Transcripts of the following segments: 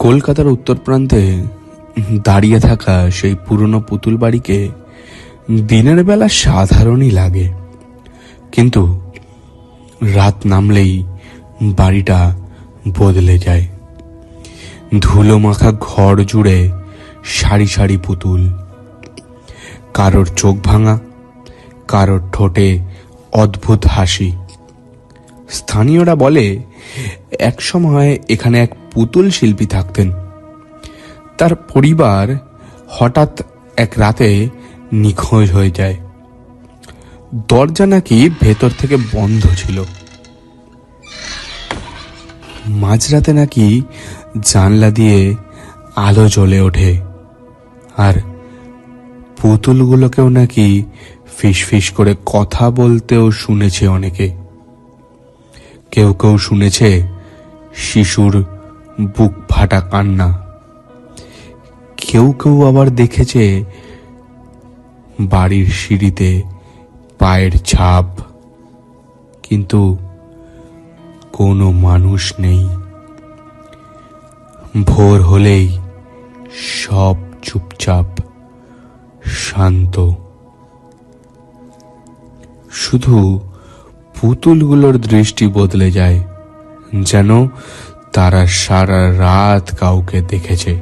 কলকাতার উত্তর প্রান্তে দাঁড়িয়ে থাকা সেই পুরনো পুতুল বাড়িকে দিনের বেলা সাধারণই লাগে, কিন্তু রাত নামলেই বাড়িটা বদলে যায়। ধুলো মাখা ঘর জুড়ে সারি সারি পুতুল, কারোর চোখ ভাঙা, কারোর ঠোঁটে অদ্ভুত হাসি। স্থানীয়রা বলে এক সময় এখানে এক পুতুল শিল্পী থাকতেন। তার পরিবার হঠাৎ এক রাতে নিখোঁজ হয়ে যায়। দরজা নাকি ভেতর থেকে বন্ধ ছিল। মাঝরাতে নাকি জানলা দিয়ে আলো জ্বলে ওঠে, আর পুতুলগুলোকেও নাকি ফিসফিস করে কথা বলতেও শুনেছে অনেকে। কেউ কেউ শুনেছে শিশুর বুক ফাটা কান্না। কেউ কেউ আবার দেখেছে বাড়ির সিঁড়িতে পায়ের ছাপ, কিন্তু কোনো মানুষ নেই। ভোর হলেই সব চুপচাপ, শান্ত। শুধু পুতুলগুলোর দৃষ্টি বদলে যায়, যেন তারা সারা রাত কাউকে দেখেছে।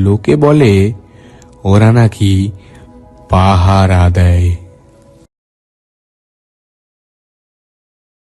লোকে বলে ওরা নাকি পাহারা দেয়।